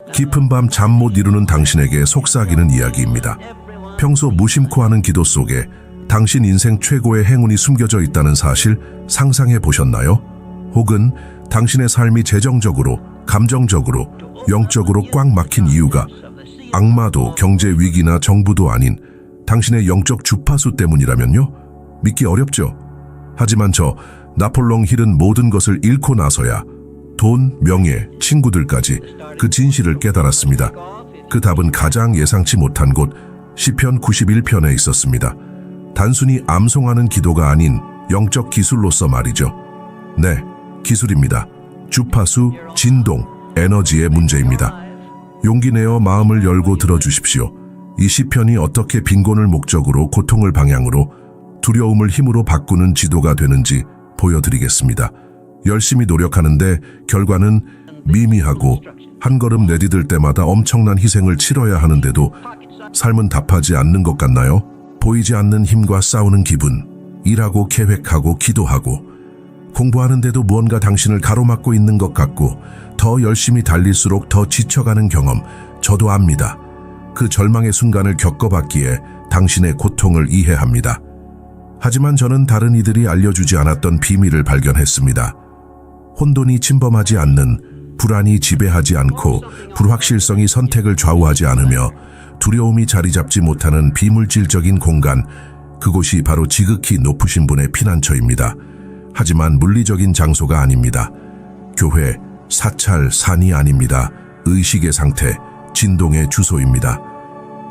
깊은 밤 잠 못 이루는 당신에게 속삭이는 이야기입니다. 평소 무심코 하는 기도 속에 당신 인생 최고의 행운이 숨겨져 있다는 사실 상상해 보셨나요? 혹은 당신의 삶이 재정적으로, 감정적으로, 영적으로 꽉 막힌 이유가 악마도 경제 위기나 정부도 아닌 당신의 영적 주파수 때문이라면요? 믿기 어렵죠? 하지만 저 나폴롱 힐은 모든 것을 잃고 나서야 돈, 명예, 친구들까지 그 진실을 깨달았습니다. 그 답은 가장 예상치 못한 곳 시편 91편에 있었습니다. 단순히 암송하는 기도가 아닌 영적 기술로서 말이죠. 네, 기술입니다. 주파수, 진동, 에너지의 문제입니다. 용기 내어 마음을 열고 들어주십시오. 이 시편이 어떻게 빈곤을 목적으로, 고통을 방향으로, 두려움을 힘으로 바꾸는 지도가 되는지 보여드리겠습니다. 열심히 노력하는데 결과는 미미하고 한 걸음 내디딜 때마다 엄청난 희생을 치러야 하는데도 삶은 답하지 않는 것 같나요? 보이지 않는 힘과 싸우는 기분, 일하고 계획하고 기도하고 공부하는데도 무언가 당신을 가로막고 있는 것 같고 더 열심히 달릴수록 더 지쳐가는 경험, 저도 압니다. 그 절망의 순간을 겪어봤기에 당신의 고통을 이해합니다. 하지만 저는 다른 이들이 알려주지 않았던 비밀을 발견했습니다. 혼돈이 침범하지 않는, 불안이 지배하지 않고 불확실성이 선택을 좌우하지 않으며 두려움이 자리 잡지 못하는 비물질적인 공간, 그곳이 바로 지극히 높으신 분의 피난처입니다. 하지만 물리적인 장소가 아닙니다. 교회, 사찰, 산이 아닙니다. 의식의 상태, 진동의 주소입니다.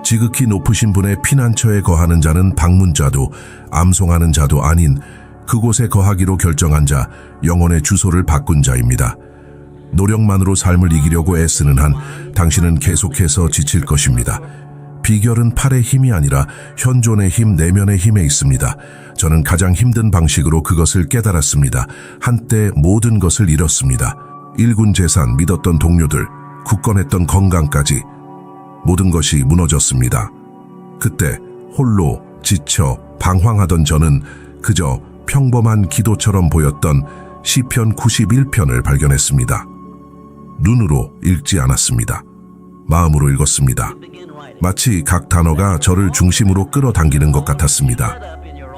지극히 높으신 분의 피난처에 거하는 자는 방문자도 암송하는 자도 아닌 그곳에 거하기로 결정한 자, 영혼의 주소를 바꾼 자입니다. 노력만으로 삶을 이기려고 애쓰는 한 당신은 계속해서 지칠 것입니다. 비결은 팔의 힘이 아니라 현존의 힘, 내면의 힘에 있습니다. 저는 가장 힘든 방식으로 그것을 깨달았습니다. 한때 모든 것을 잃었습니다. 일군 재산, 믿었던 동료들, 굳건했던 건강까지 모든 것이 무너졌습니다. 그때 홀로 지쳐 방황하던 저는 그저 평범한 기도처럼 보였던 시편 91편을 발견했습니다. 눈으로 읽지 않았습니다. 마음으로 읽었습니다. 마치 각 단어가 저를 중심으로 끌어당기는 것 같았습니다.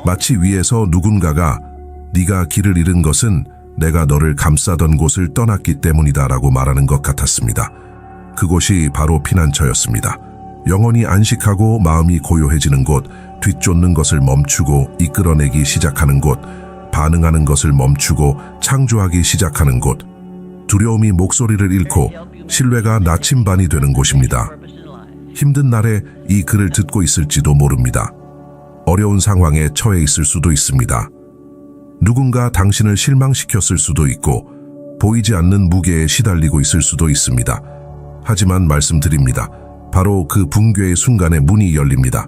마치 위에서 누군가가 네가 길을 잃은 것은 내가 너를 감싸던 곳을 떠났기 때문이다 라고 말하는 것 같았습니다. 그곳이 바로 피난처였습니다. 영혼이 안식하고 마음이 고요해지는 곳, 뒤쫓는 것을 멈추고 이끌어내기 시작하는 곳, 반응하는 것을 멈추고 창조하기 시작하는 곳, 두려움이 목소리를 잃고 신뢰가 나침반이 되는 곳입니다. 힘든 날에 이 글을 듣고 있을지도 모릅니다. 어려운 상황에 처해 있을 수도 있습니다. 누군가 당신을 실망시켰을 수도 있고 보이지 않는 무게에 시달리고 있을 수도 있습니다. 하지만 말씀드립니다. 바로 그 붕괴의 순간에 문이 열립니다.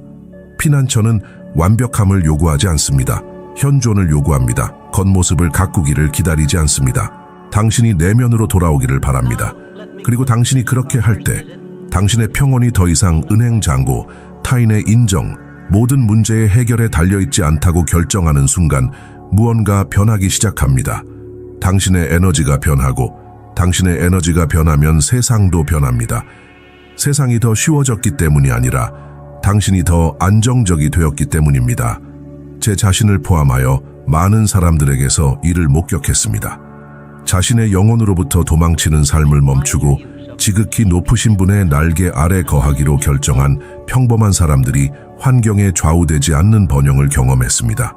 피난처는 완벽함을 요구하지 않습니다. 현존을 요구합니다. 겉모습을 가꾸기를 기다리지 않습니다. 당신이 내면으로 돌아오기를 바랍니다. 그리고 당신이 그렇게 할 때 당신의 평온이 더 이상 은행장고, 타인의 인정, 모든 문제의 해결에 달려있지 않다고 결정하는 순간 무언가 변하기 시작합니다. 당신의 에너지가 변하고 당신의 에너지가 변하면 세상도 변합니다. 세상이 더 쉬워졌기 때문이 아니라 당신이 더 안정적이 되었기 때문입니다. 제 자신을 포함하여 많은 사람들에게서 이를 목격했습니다. 자신의 영혼으로부터 도망치는 삶을 멈추고 지극히 높으신 분의 날개 아래 거하기로 결정한 평범한 사람들이 환경에 좌우되지 않는 번영을 경험했습니다.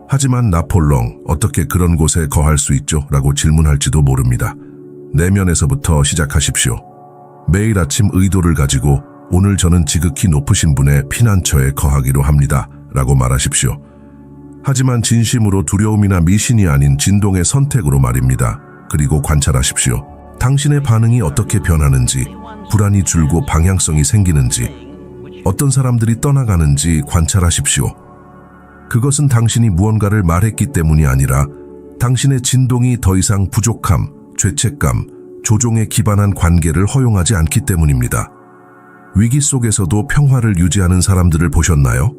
하지만 나폴롱, 어떻게 그런 곳에 거할 수 있죠? 라고 질문할지도 모릅니다. 내면에서부터 시작하십시오. 매일 아침 의도를 가지고 오늘 저는 지극히 높으신 분의 피난처에 거하기로 합니다. 라고 말하십시오. 하지만 진심으로 두려움이나 미신이 아닌 진동의 선택으로 말입니다. 그리고 관찰하십시오. 당신의 반응이 어떻게 변하는지, 불안이 줄고 방향성이 생기는지, 어떤 사람들이 떠나가는지 관찰하십시오. 그것은 당신이 무언가를 말했기 때문이 아니라 당신의 진동이 더 이상 부족함, 죄책감, 조종에 기반한 관계를 허용하지 않기 때문입니다. 위기 속에서도 평화를 유지하는 사람들을 보셨나요?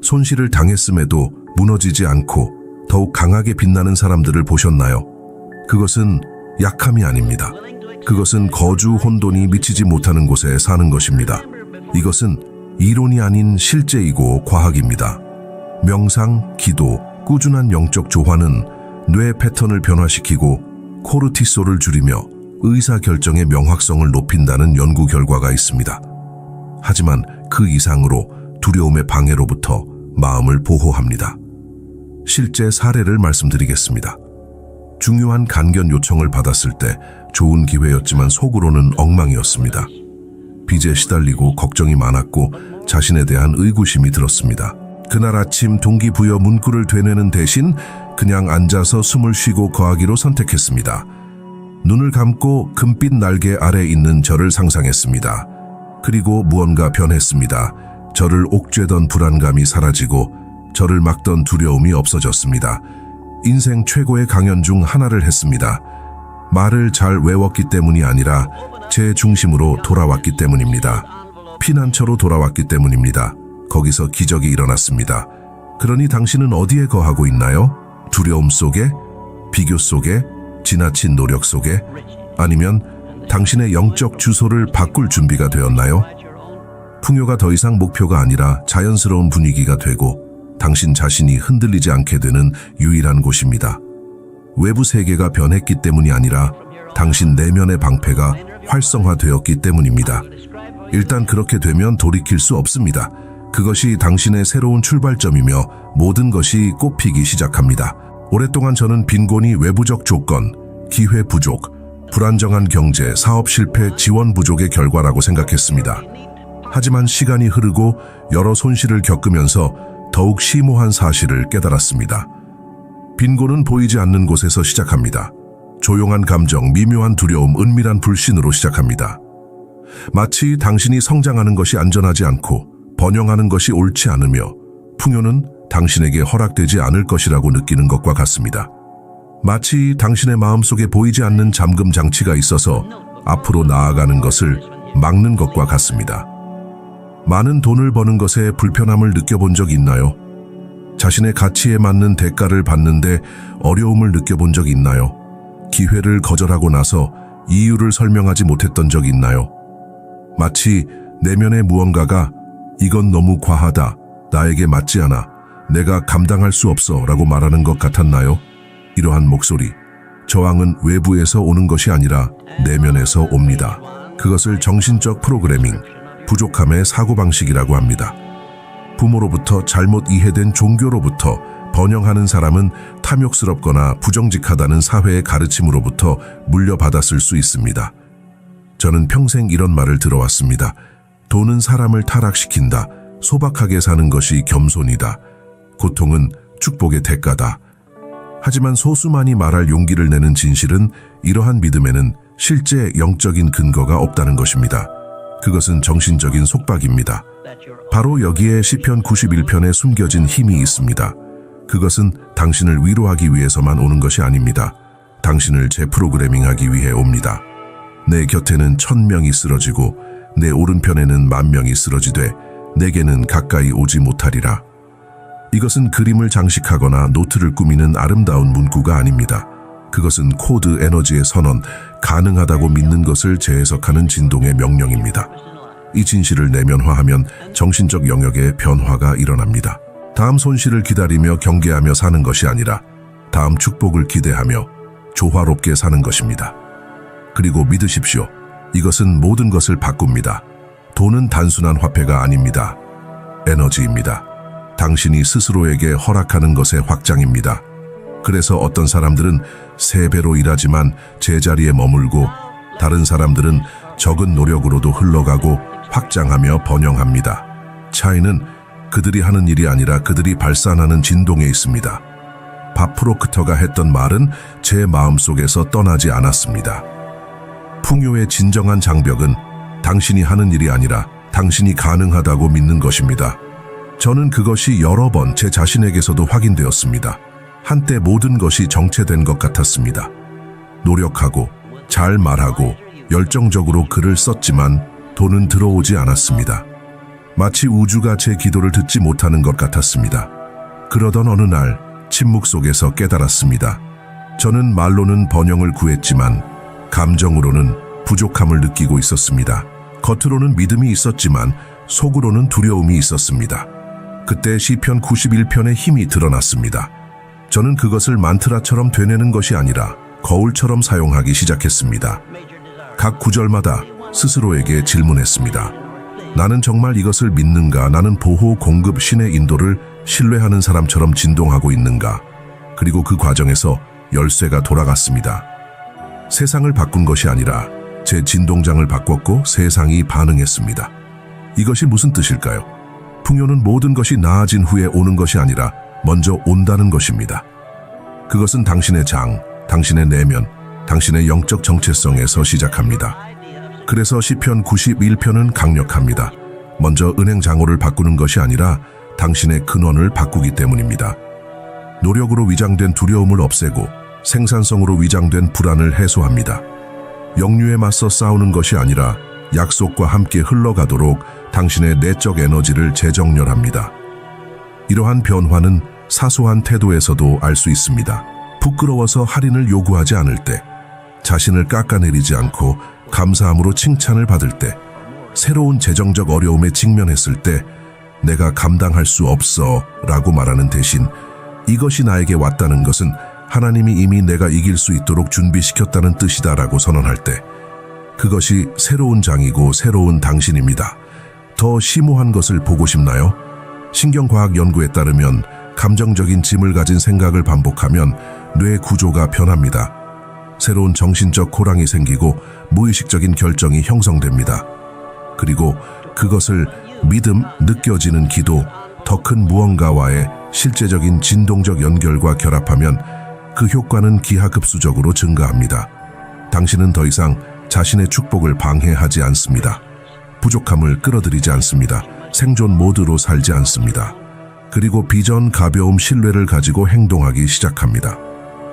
손실을 당했음에도 무너지지 않고 더욱 강하게 빛나는 사람들을 보셨나요? 그것은 약함이 아닙니다. 그것은 거주 혼돈이 미치지 못하는 곳에 사는 것입니다. 이것은 이론이 아닌 실제이고 과학입니다. 명상, 기도, 꾸준한 영적 조화는 뇌 패턴을 변화시키고 코르티솔을 줄이며 의사결정의 명확성을 높인다는 연구 결과가 있습니다. 하지만 그 이상으로 두려움의 방해로부터 마음을 보호합니다. 실제 사례를 말씀드리겠습니다. 중요한 간견 요청을 받았을 때 좋은 기회였지만 속으로는 엉망이었습니다. 빚에 시달리고 걱정이 많았고 자신에 대한 의구심이 들었습니다. 그날 아침 동기부여 문구를 되뇌는 대신 그냥 앉아서 숨을 쉬고 거하기로 선택했습니다. 눈을 감고 금빛 날개 아래 있는 저를 상상했습니다. 그리고 무언가 변했습니다. 저를 옥죄던 불안감이 사라지고 저를 막던 두려움이 없어졌습니다. 인생 최고의 강연 중 하나를 했습니다. 말을 잘 외웠기 때문이 아니라 제 중심으로 돌아왔기 때문입니다. 피난처로 돌아왔기 때문입니다. 거기서 기적이 일어났습니다. 그러니 당신은 어디에 거하고 있나요? 두려움 속에? 비교 속에? 지나친 노력 속에? 아니면 당신의 영적 주소를 바꿀 준비가 되었나요? 풍요가 더 이상 목표가 아니라 자연스러운 분위기가 되고 당신 자신이 흔들리지 않게 되는 유일한 곳입니다. 외부 세계가 변했기 때문이 아니라 당신 내면의 방패가 활성화되었기 때문입니다. 일단 그렇게 되면 돌이킬 수 없습니다. 그것이 당신의 새로운 출발점이며 모든 것이 꽃피기 시작합니다. 오랫동안 저는 빈곤이 외부적 조건, 기회 부족, 불안정한 경제, 사업 실패, 지원 부족의 결과라고 생각했습니다. 하지만 시간이 흐르고 여러 손실을 겪으면서 더욱 심오한 사실을 깨달았습니다. 빈곤은 보이지 않는 곳에서 시작합니다. 조용한 감정, 미묘한 두려움, 은밀한 불신으로 시작합니다. 마치 당신이 성장하는 것이 안전하지 않고 번영하는 것이 옳지 않으며 풍요는 당신에게 허락되지 않을 것이라고 느끼는 것과 같습니다. 마치 당신의 마음속에 보이지 않는 잠금 장치가 있어서 앞으로 나아가는 것을 막는 것과 같습니다. 많은 돈을 버는 것에 불편함을 느껴본 적 있나요? 자신의 가치에 맞는 대가를 받는데 어려움을 느껴본 적 있나요? 기회를 거절하고 나서 이유를 설명하지 못했던 적 있나요? 마치 내면의 무언가가 이건 너무 과하다, 나에게 맞지 않아, 내가 감당할 수 없어 라고 말하는 것 같았나요? 이러한 목소리, 저항은 외부에서 오는 것이 아니라 내면에서 옵니다. 그것을 정신적 프로그래밍, 부족함의 사고방식이라고 합니다. 부모로부터 잘못 이해된 종교로부터 번영하는 사람은 탐욕스럽거나 부정직하다는 사회의 가르침으로부터 물려받았을 수 있습니다. 저는 평생 이런 말을 들어왔습니다. 돈은 사람을 타락시킨다. 소박하게 사는 것이 겸손이다. 고통은 축복의 대가다. 하지만 소수만이 말할 용기를 내는 진실은 이러한 믿음에는 실제 영적인 근거가 없다는 것입니다. 그것은 정신적인 속박입니다. 바로 여기에 시편 91편에 숨겨진 힘이 있습니다. 그것은 당신을 위로하기 위해서만 오는 것이 아닙니다. 당신을 재프로그래밍하기 위해 옵니다. 내 곁에는 1000명이 쓰러지고 내 오른편에는 10,000명이 쓰러지되 내게는 가까이 오지 못하리라. 이것은 그림을 장식하거나 노트를 꾸미는 아름다운 문구가 아닙니다. 그것은 코드 에너지의 선언, 가능하다고 믿는 것을 재해석하는 진동의 명령입니다. 이 진실을 내면화하면 정신적 영역에 변화가 일어납니다. 다음 손실을 기다리며 경계하며 사는 것이 아니라 다음 축복을 기대하며 조화롭게 사는 것입니다. 그리고 믿으십시오. 이것은 모든 것을 바꿉니다. 돈은 단순한 화폐가 아닙니다. 에너지입니다. 당신이 스스로에게 허락하는 것의 확장입니다. 그래서 어떤 사람들은 3배로 일하지만 제자리에 머물고 다른 사람들은 적은 노력으로도 흘러가고 확장하며 번영합니다. 차이는 그들이 하는 일이 아니라 그들이 발산하는 진동에 있습니다. 밥 프로크터가 했던 말은 제 마음속에서 떠나지 않았습니다. 풍요의 진정한 장벽은 당신이 하는 일이 아니라 당신이 가능하다고 믿는 것입니다. 저는 그것이 여러 번 제 자신에게서도 확인되었습니다. 한때 모든 것이 정체된 것 같았습니다. 노력하고 잘 말하고 열정적으로 글을 썼지만 돈은 들어오지 않았습니다. 마치 우주가 제 기도를 듣지 못하는 것 같았습니다. 그러던 어느 날 침묵 속에서 깨달았습니다. 저는 말로는 번영을 구했지만 감정으로는 부족함을 느끼고 있었습니다. 겉으로는 믿음이 있었지만 속으로는 두려움이 있었습니다. 그때 시편 91편의 힘이 드러났습니다. 저는 그것을 만트라처럼 되뇌는 것이 아니라 거울처럼 사용하기 시작했습니다. 각 구절마다 스스로에게 질문했습니다. 나는 정말 이것을 믿는가? 나는 보호, 공급, 신의 인도를 신뢰하는 사람처럼 진동하고 있는가? 그리고 그 과정에서 열쇠가 돌아갔습니다. 세상을 바꾼 것이 아니라 제 진동장을 바꿨고 세상이 반응했습니다. 이것이 무슨 뜻일까요? 풍요는 모든 것이 나아진 후에 오는 것이 아니라 먼저 온다는 것입니다. 그것은 당신의 장, 당신의 내면, 당신의 영적 정체성에서 시작합니다. 그래서 시편 91편은 강력합니다. 먼저 은행 장호를 바꾸는 것이 아니라 당신의 근원을 바꾸기 때문입니다. 노력으로 위장된 두려움을 없애고 생산성으로 위장된 불안을 해소합니다. 역류에 맞서 싸우는 것이 아니라 약속과 함께 흘러가도록 당신의 내적 에너지를 재정렬합니다. 이러한 변화는 사소한 태도에서도 알 수 있습니다. 부끄러워서 할인을 요구하지 않을 때, 자신을 깎아내리지 않고 감사함으로 칭찬을 받을 때, 새로운 재정적 어려움에 직면했을 때 내가 감당할 수 없어 라고 말하는 대신 이것이 나에게 왔다는 것은 하나님이 이미 내가 이길 수 있도록 준비시켰다는 뜻이다 라고 선언할 때, 그것이 새로운 장이고 새로운 당신입니다. 더 심오한 것을 보고 싶나요? 신경과학 연구에 따르면 감정적인 짐을 가진 생각을 반복하면 뇌 구조가 변합니다. 새로운 정신적 호랑이 생기고 무의식적인 결정이 형성됩니다. 그리고 그것을 믿음, 느껴지는 기도, 더 큰 무언가와의 실제적인 진동적 연결과 결합하면 그 효과는 기하급수적으로 증가합니다. 당신은 더 이상 자신의 축복을 방해하지 않습니다. 부족함을 끌어들이지 않습니다. 생존 모드로 살지 않습니다. 그리고 비전, 가벼움, 신뢰를 가지고 행동하기 시작합니다.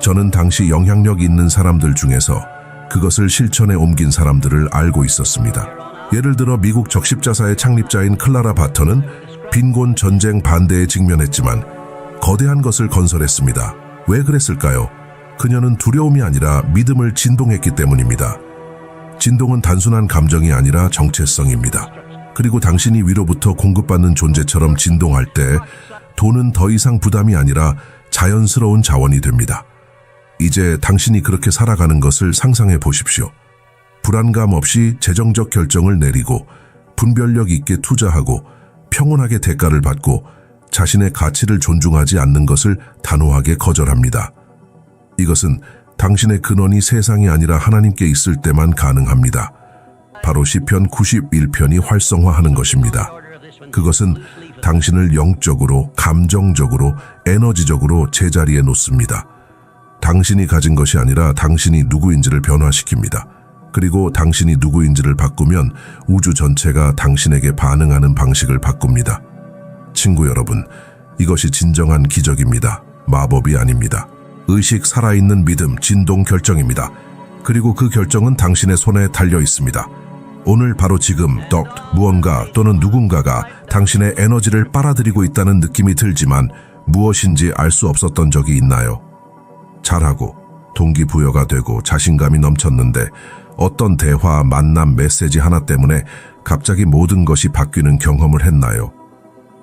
저는 당시 영향력 있는 사람들 중에서 그것을 실천에 옮긴 사람들을 알고 있었습니다. 예를 들어 미국 적십자사의 창립자인 클라라 바터는 빈곤 전쟁 반대에 직면했지만 거대한 것을 건설했습니다. 왜 그랬을까요? 그녀는 두려움이 아니라 믿음을 진동했기 때문입니다. 진동은 단순한 감정이 아니라 정체성입니다. 그리고 당신이 위로부터 공급받는 존재처럼 진동할 때 돈은 더 이상 부담이 아니라 자연스러운 자원이 됩니다. 이제 당신이 그렇게 살아가는 것을 상상해 보십시오. 불안감 없이 재정적 결정을 내리고 분별력 있게 투자하고 평온하게 대가를 받고 자신의 가치를 존중하지 않는 것을 단호하게 거절합니다. 이것은 당신의 근원이 세상이 아니라 하나님께 있을 때만 가능합니다. 바로 시편 91편이 활성화하는 것입니다. 그것은 당신을 영적으로, 감정적으로, 에너지적으로 제자리에 놓습니다. 당신이 가진 것이 아니라 당신이 누구인지를 변화시킵니다. 그리고 당신이 누구인지를 바꾸면 우주 전체가 당신에게 반응하는 방식을 바꿉니다. 친구 여러분, 이것이 진정한 기적입니다. 마법이 아닙니다. 의식, 살아있는 믿음, 진동 결정입니다. 그리고 그 결정은 당신의 손에 달려 있습니다. 오늘 바로 지금 무언가 또는 누군가가 당신의 에너지를 빨아들이고 있다는 느낌이 들지만 무엇인지 알 수 없었던 적이 있나요? 잘하고 동기부여가 되고 자신감이 넘쳤는데 어떤 대화, 만남, 메시지 하나 때문에 갑자기 모든 것이 바뀌는 경험을 했나요?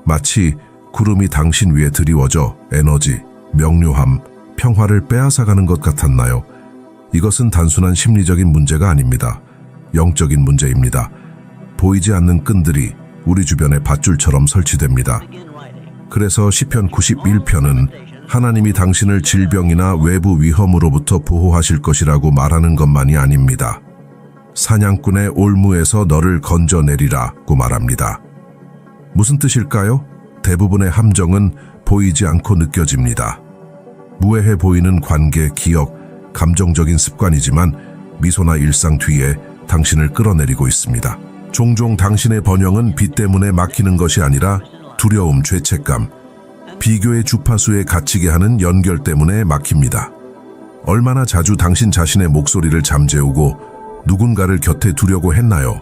마치 구름이 당신 위에 드리워져 에너지, 명료함, 평화를 빼앗아가는 것 같았나요? 이것은 단순한 심리적인 문제가 아닙니다. 영적인 문제입니다. 보이지 않는 끈들이 우리 주변에 밧줄처럼 설치됩니다. 그래서 시편 91편은 하나님이 당신을 질병이나 외부 위험으로부터 보호하실 것이라고 말하는 것만이 아닙니다. 사냥꾼의 올무에서 너를 건져내리라고 말합니다. 무슨 뜻일까요? 대부분의 함정은 보이지 않고 느껴집니다. 무해해 보이는 관계, 기억, 감정적인 습관이지만 미소나 일상 뒤에 당신을 끌어내리고 있습니다. 종종 당신의 번영은 빚 때문에 막히는 것이 아니라 두려움, 죄책감, 비교의 주파수에 갇히게 하는 연결 때문에 막힙니다. 얼마나 자주 당신 자신의 목소리를 잠재우고 누군가를 곁에 두려고 했나요?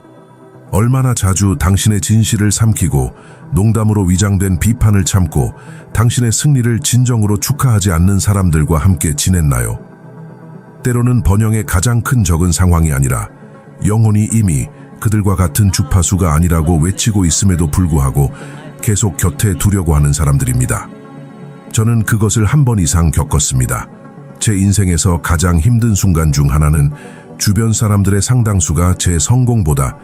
얼마나 자주 당신의 진실을 삼키고 농담으로 위장된 비판을 참고 당신의 승리를 진정으로 축하하지 않는 사람들과 함께 지냈나요? 때로는 번영의 가장 큰 적은 상황이 아니라 영혼이 이미 그들과 같은 주파수가 아니라고 외치고 있음에도 불구하고 계속 곁에 두려고 하는 사람들입니다. 저는 그것을 한 번 이상 겪었습니다. 제 인생에서 가장 힘든 순간 중 하나는 주변 사람들의 상당수가 제 성공보다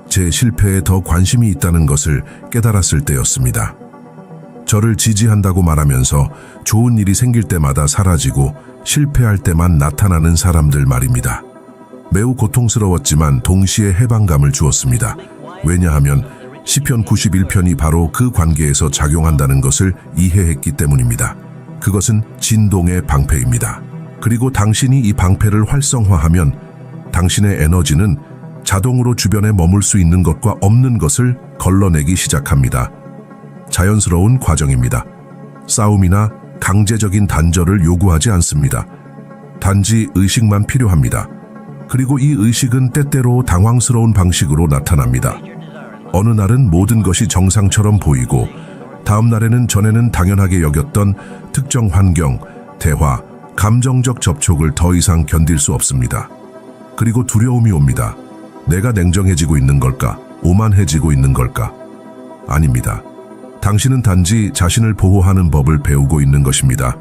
제 실패에 더 관심이 있다는 것을 깨달았을 때였습니다. 저를 지지한다고 말하면서 좋은 일이 생길 때마다 사라지고 실패할 때만 나타나는 사람들 말입니다. 매우 고통스러웠지만 동시에 해방감을 주었습니다. 왜냐하면 시편 91편이 바로 그 관계에서 작용한다는 것을 이해했기 때문입니다. 그것은 진동의 방패입니다. 그리고 당신이 이 방패를 활성화하면 당신의 에너지는 자동으로 주변에 머물 수 있는 것과 없는 것을 걸러내기 시작합니다. 자연스러운 과정입니다. 싸움이나 강제적인 단절을 요구하지 않습니다. 단지 의식만 필요합니다. 그리고 이 의식은 때때로 당황스러운 방식으로 나타납니다. 어느 날은 모든 것이 정상처럼 보이고 다음 날에는 전에는 당연하게 여겼던 특정 환경, 대화, 감정적 접촉을 더 이상 견딜 수 없습니다. 그리고 두려움이 옵니다. 내가 냉정해지고 있는 걸까? 오만해지고 있는 걸까? 아닙니다. 당신은 단지 자신을 보호하는 법을 배우고 있는 것입니다.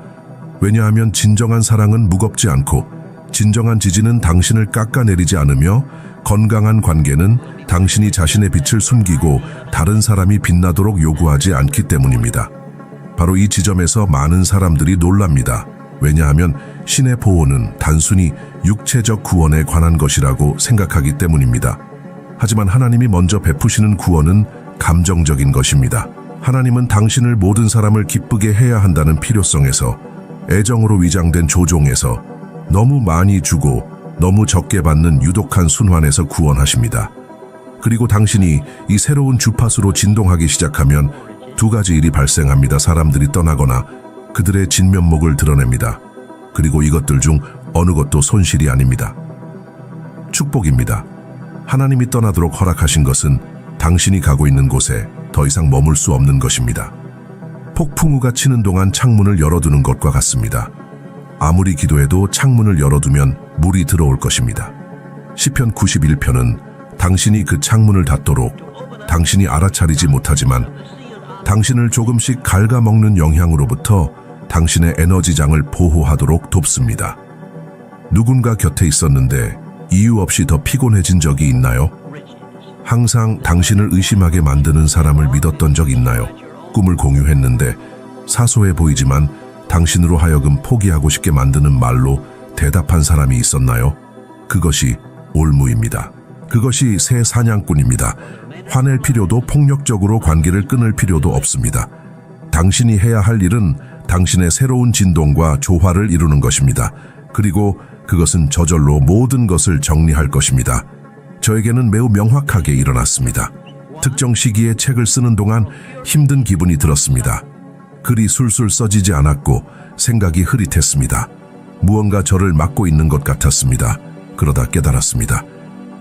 왜냐하면 진정한 사랑은 무겁지 않고 진정한 지지는 당신을 깎아내리지 않으며 건강한 관계는 당신이 자신의 빛을 숨기고 다른 사람이 빛나도록 요구하지 않기 때문입니다. 바로 이 지점에서 많은 사람들이 놀랍니다. 왜냐하면 신의 보호는 단순히 육체적 구원에 관한 것이라고 생각하기 때문입니다. 하지만 하나님이 먼저 베푸시는 구원은 감정적인 것입니다. 하나님은 당신을 모든 사람을 기쁘게 해야 한다는 필요성에서, 애정으로 위장된 조종에서, 너무 많이 주고 너무 적게 받는 유독한 순환에서 구원하십니다. 그리고 당신이 이 새로운 주파수로 진동하기 시작하면 두 가지 일이 발생합니다. 사람들이 떠나거나 그들의 진면목을 드러냅니다. 그리고 이것들 중 어느 것도 손실이 아닙니다. 축복입니다. 하나님이 떠나도록 허락하신 것은 당신이 가고 있는 곳에 더 이상 머물 수 없는 것입니다. 폭풍우가 치는 동안 창문을 열어두는 것과 같습니다. 아무리 기도해도 창문을 열어두면 물이 들어올 것입니다. 시편 91편은 당신이 그 창문을 닫도록 당신이 알아차리지 못하지만 당신을 조금씩 갉아먹는 영향으로부터 당신의 에너지장을 보호하도록 돕습니다. 누군가 곁에 있었는데 이유 없이 더 피곤해진 적이 있나요? 항상 당신을 의심하게 만드는 사람을 믿었던 적 있나요? 꿈을 공유했는데 사소해 보이지만 당신으로 하여금 포기하고 싶게 만드는 말로 대답한 사람이 있었나요? 그것이 올무입니다. 그것이 새 사냥꾼입니다. 화낼 필요도 폭력적으로 관계를 끊을 필요도 없습니다. 당신이 해야 할 일은 당신의 새로운 진동과 조화를 이루는 것입니다. 그리고 그것은 저절로 모든 것을 정리할 것입니다. 저에게는 매우 명확하게 일어났습니다. 특정 시기에 책을 쓰는 동안 힘든 기분이 들었습니다. 글이 술술 써지지 않았고 생각이 흐릿했습니다. 무언가 저를 막고 있는 것 같았습니다. 그러다 깨달았습니다.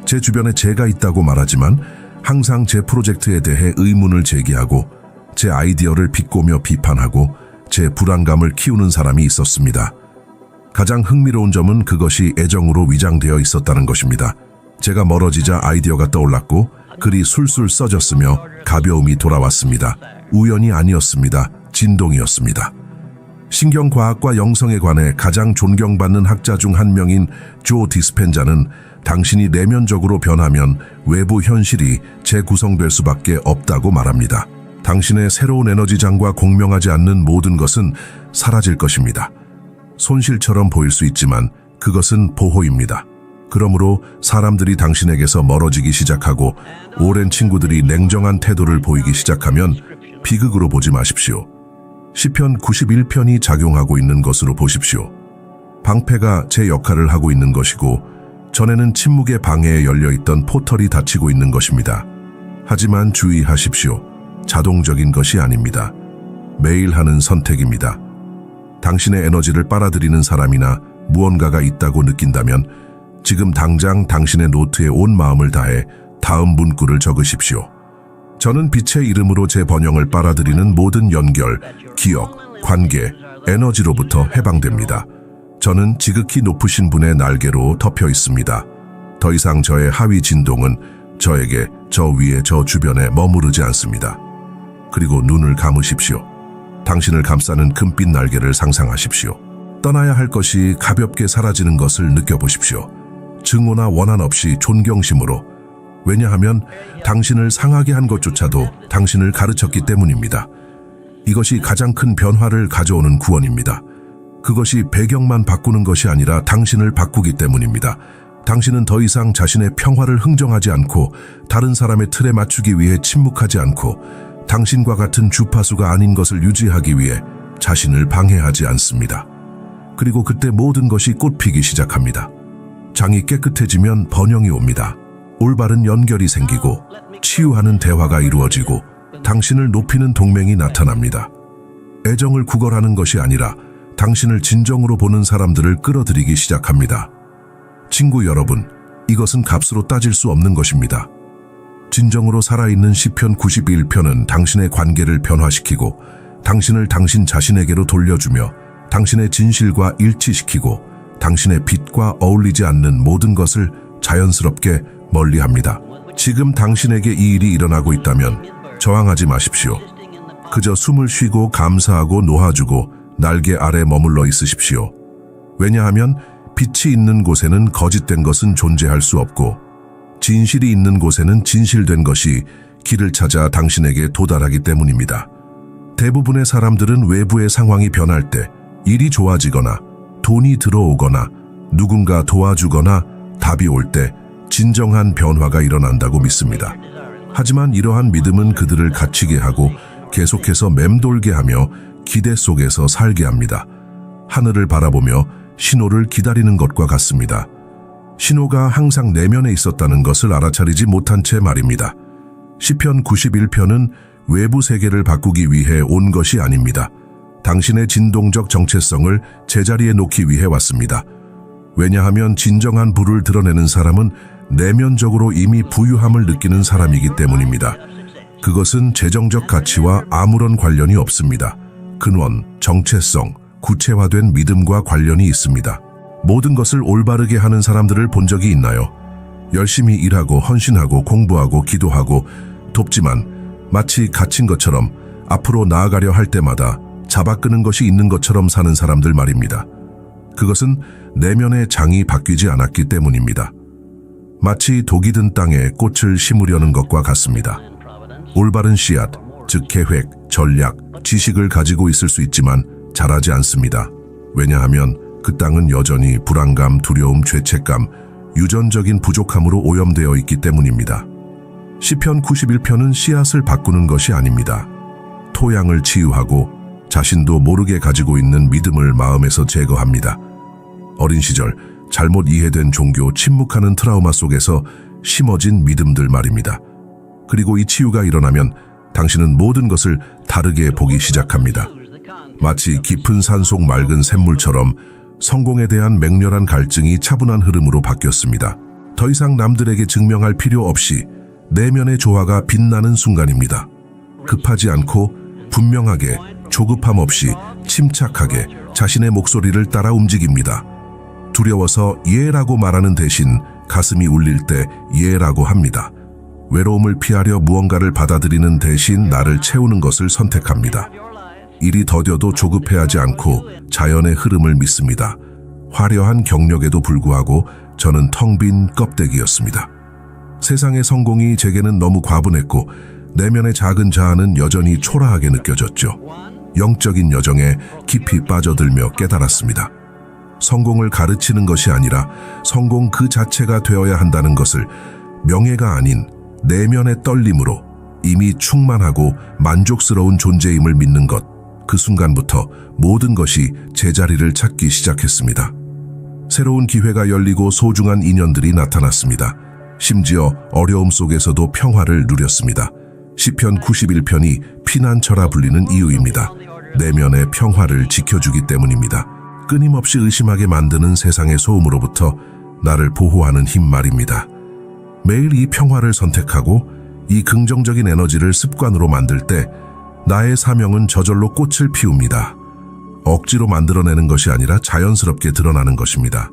제 주변에 제가 있다고 말하지만 항상 제 프로젝트에 대해 의문을 제기하고 제 아이디어를 비꼬며 비판하고 제 불안감을 키우는 사람이 있었습니다. 가장 흥미로운 점은 그것이 애정으로 위장되어 있었다는 것입니다. 제가 멀어지자 아이디어가 떠올랐고 글이 술술 써졌으며 가벼움이 돌아왔습니다. 우연이 아니었습니다. 진동이었습니다. 신경과학과 영성에 관해 가장 존경받는 학자 중 한 명인 조 디스펜자는 당신이 내면적으로 변하면 외부 현실이 재구성될 수밖에 없다고 말합니다. 당신의 새로운 에너지장과 공명하지 않는 모든 것은 사라질 것입니다. 손실처럼 보일 수 있지만 그것은 보호입니다. 그러므로 사람들이 당신에게서 멀어지기 시작하고 오랜 친구들이 냉정한 태도를 보이기 시작하면 비극으로 보지 마십시오. 시편 91편이 작용하고 있는 것으로 보십시오. 방패가 제 역할을 하고 있는 것이고 전에는 침묵의 방해에 열려있던 포털이 닫히고 있는 것입니다. 하지만 주의하십시오. 자동적인 것이 아닙니다. 매일 하는 선택입니다. 당신의 에너지를 빨아들이는 사람이나 무언가가 있다고 느낀다면 지금 당장 당신의 노트에 온 마음을 다해 다음 문구를 적으십시오. 저는 빛의 이름으로 제 번영을 빨아들이는 모든 연결, 기억, 관계, 에너지로부터 해방됩니다. 저는 지극히 높으신 분의 날개로 덮여 있습니다. 더 이상 저의 하위 진동은 저에게, 저 위에, 저 주변에 머무르지 않습니다. 그리고 눈을 감으십시오. 당신을 감싸는 금빛 날개를 상상하십시오. 떠나야 할 것이 가볍게 사라지는 것을 느껴보십시오. 증오나 원한 없이 존경심으로. 왜냐하면 당신을 상하게 한 것조차도 당신을 가르쳤기 때문입니다. 이것이 가장 큰 변화를 가져오는 구원입니다. 그것이 배경만 바꾸는 것이 아니라 당신을 바꾸기 때문입니다. 당신은 더 이상 자신의 평화를 흥정하지 않고 다른 사람의 틀에 맞추기 위해 침묵하지 않고 당신과 같은 주파수가 아닌 것을 유지하기 위해 자신을 방해하지 않습니다. 그리고 그때 모든 것이 꽃피기 시작합니다. 장이 깨끗해지면 번영이 옵니다. 올바른 연결이 생기고 치유하는 대화가 이루어지고 당신을 높이는 동맹이 나타납니다. 애정을 구걸하는 것이 아니라 당신을 진정으로 보는 사람들을 끌어들이기 시작합니다. 친구 여러분, 이것은 값으로 따질 수 없는 것입니다. 진정으로 살아있는 시편 91편은 당신의 관계를 변화시키고 당신을 당신 자신에게로 돌려주며 당신의 진실과 일치시키고 당신의 빛과 어울리지 않는 모든 것을 자연스럽게 멀리합니다. 지금 당신에게 이 일이 일어나고 있다면 저항하지 마십시오. 그저 숨을 쉬고 감사하고 놓아주고 날개 아래 머물러 있으십시오. 왜냐하면 빛이 있는 곳에는 거짓된 것은 존재할 수 없고 진실이 있는 곳에는 진실된 것이 길을 찾아 당신에게 도달하기 때문입니다. 대부분의 사람들은 외부의 상황이 변할 때, 일이 좋아지거나 돈이 들어오거나 누군가 도와주거나 답이 올 때 진정한 변화가 일어난다고 믿습니다. 하지만 이러한 믿음은 그들을 갇히게 하고 계속해서 맴돌게 하며 기대 속에서 살게 합니다. 하늘을 바라보며 신호를 기다리는 것과 같습니다. 신호가 항상 내면에 있었다는 것을 알아차리지 못한 채 말입니다. 시편 91편은 외부 세계를 바꾸기 위해 온 것이 아닙니다. 당신의 진동적 정체성을 제자리에 놓기 위해 왔습니다. 왜냐하면 진정한 부를 드러내는 사람은 내면적으로 이미 부유함을 느끼는 사람이기 때문입니다. 그것은 재정적 가치와 아무런 관련이 없습니다. 근원, 정체성, 구체화된 믿음과 관련이 있습니다. 모든 것을 올바르게 하는 사람들을 본 적이 있나요? 열심히 일하고 헌신하고 공부하고 기도하고 돕지만 마치 갇힌 것처럼 앞으로 나아가려 할 때마다 잡아끄는 것이 있는 것처럼 사는 사람들 말입니다. 그것은 내면의 장이 바뀌지 않았기 때문입니다. 마치 독이 든 땅에 꽃을 심으려는 것과 같습니다. 올바른 씨앗, 즉 계획, 전략, 지식을 가지고 있을 수 있지만 자라지 않습니다. 왜냐하면 그 땅은 여전히 불안감, 두려움, 죄책감, 유전적인 부족함으로 오염되어 있기 때문입니다. 시편 91편은 씨앗을 바꾸는 것이 아닙니다. 토양을 치유하고 자신도 모르게 가지고 있는 믿음을 마음에서 제거합니다. 어린 시절 잘못 이해된 종교, 침묵하는 트라우마 속에서 심어진 믿음들 말입니다. 그리고 이 치유가 일어나면 당신은 모든 것을 다르게 보기 시작합니다. 마치 깊은 산속 맑은 샘물처럼 성공에 대한 맹렬한 갈증이 차분한 흐름으로 바뀌었습니다. 더 이상 남들에게 증명할 필요 없이 내면의 조화가 빛나는 순간입니다. 급하지 않고 분명하게, 조급함 없이 침착하게 자신의 목소리를 따라 움직입니다. 두려워서 예라고 말하는 대신 가슴이 울릴 때 예라고 합니다. 외로움을 피하려 무언가를 받아들이는 대신 나를 채우는 것을 선택합니다. 일이 더뎌도 조급해하지 않고 자연의 흐름을 믿습니다. 화려한 경력에도 불구하고 저는 텅 빈 껍데기였습니다. 세상의 성공이 제게는 너무 과분했고 내면의 작은 자아는 여전히 초라하게 느껴졌죠. 영적인 여정에 깊이 빠져들며 깨달았습니다. 성공을 가르치는 것이 아니라 성공 그 자체가 되어야 한다는 것을 명예가 아닌 내면의 떨림으로 이미 충만하고 만족스러운 존재임을 믿는 것, 그 순간부터 모든 것이 제자리를 찾기 시작했습니다. 새로운 기회가 열리고 소중한 인연들이 나타났습니다. 심지어 어려움 속에서도 평화를 누렸습니다. 시편 91편이 피난처라 불리는 이유입니다. 내면의 평화를 지켜주기 때문입니다. 끊임없이 의심하게 만드는 세상의 소음으로부터 나를 보호하는 힘 말입니다. 매일 이 평화를 선택하고 이 긍정적인 에너지를 습관으로 만들 때 나의 사명은 저절로 꽃을 피웁니다. 억지로 만들어내는 것이 아니라 자연스럽게 드러나는 것입니다.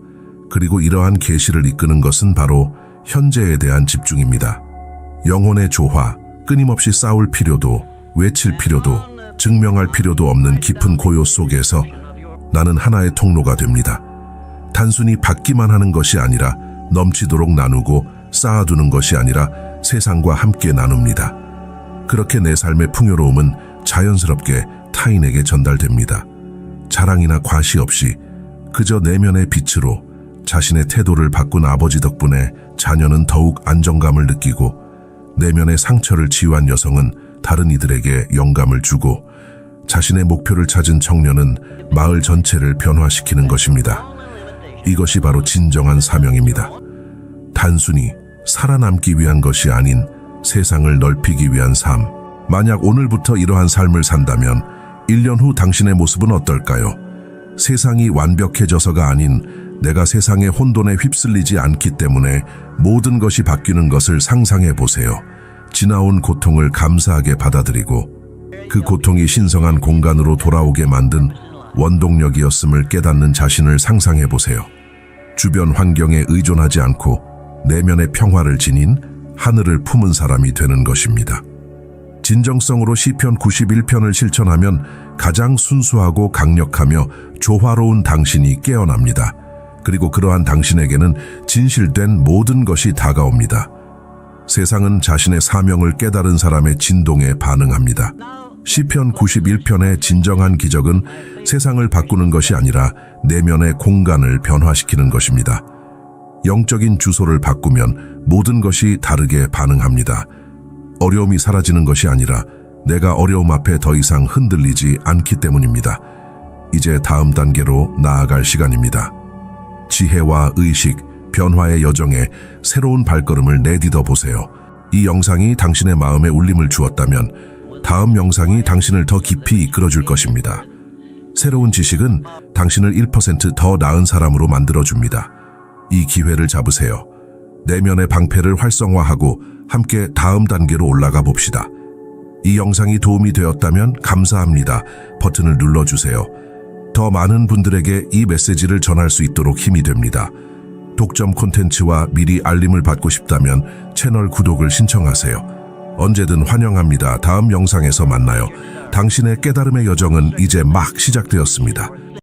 그리고 이러한 계시를 이끄는 것은 바로 현재에 대한 집중입니다. 영혼의 조화, 끊임없이 싸울 필요도, 외칠 필요도, 증명할 필요도 없는 깊은 고요 속에서 나는 하나의 통로가 됩니다. 단순히 받기만 하는 것이 아니라 넘치도록 나누고 쌓아두는 것이 아니라 세상과 함께 나눕니다. 그렇게 내 삶의 풍요로움은 자연스럽게 타인에게 전달됩니다. 자랑이나 과시 없이 그저 내면의 빛으로 자신의 태도를 바꾼 아버지 덕분에 자녀는 더욱 안정감을 느끼고 내면의 상처를 치유한 여성은 다른 이들에게 영감을 주고 자신의 목표를 찾은 청년은 마을 전체를 변화시키는 것입니다. 이것이 바로 진정한 사명입니다. 단순히 살아남기 위한 것이 아닌 세상을 넓히기 위한 삶. 만약 오늘부터 이러한 삶을 산다면 1년 후 당신의 모습은 어떨까요? 세상이 완벽해져서가 아닌 내가 세상의 혼돈에 휩쓸리지 않기 때문에 모든 것이 바뀌는 것을 상상해 보세요. 지나온 고통을 감사하게 받아들이고 그 고통이 신성한 공간으로 돌아오게 만든 원동력이었음을 깨닫는 자신을 상상해 보세요. 주변 환경에 의존하지 않고 내면의 평화를 지닌 하늘을 품은 사람이 되는 것입니다. 진정성으로 시편 91편을 실천하면 가장 순수하고 강력하며 조화로운 당신이 깨어납니다. 그리고 그러한 당신에게는 진실된 모든 것이 다가옵니다. 세상은 자신의 사명을 깨달은 사람의 진동에 반응합니다. 시편 91편의 진정한 기적은 세상을 바꾸는 것이 아니라 내면의 공간을 변화시키는 것입니다. 영적인 주소를 바꾸면 모든 것이 다르게 반응합니다. 어려움이 사라지는 것이 아니라 내가 어려움 앞에 더 이상 흔들리지 않기 때문입니다. 이제 다음 단계로 나아갈 시간입니다. 지혜와 의식, 변화의 여정에 새로운 발걸음을 내딛어 보세요. 이 영상이 당신의 마음에 울림을 주었다면 다음 영상이 당신을 더 깊이 이끌어줄 것입니다. 새로운 지식은 당신을 1% 더 나은 사람으로 만들어줍니다. 이 기회를 잡으세요. 내면의 방패를 활성화하고 함께 다음 단계로 올라가 봅시다. 이 영상이 도움이 되었다면 감사합니다. 버튼을 눌러주세요. 더 많은 분들에게 이 메시지를 전할 수 있도록 힘이 됩니다. 독점 콘텐츠와 미리 알림을 받고 싶다면 채널 구독을 신청하세요. 언제든 환영합니다. 다음 영상에서 만나요. 당신의 깨달음의 여정은 이제 막 시작되었습니다.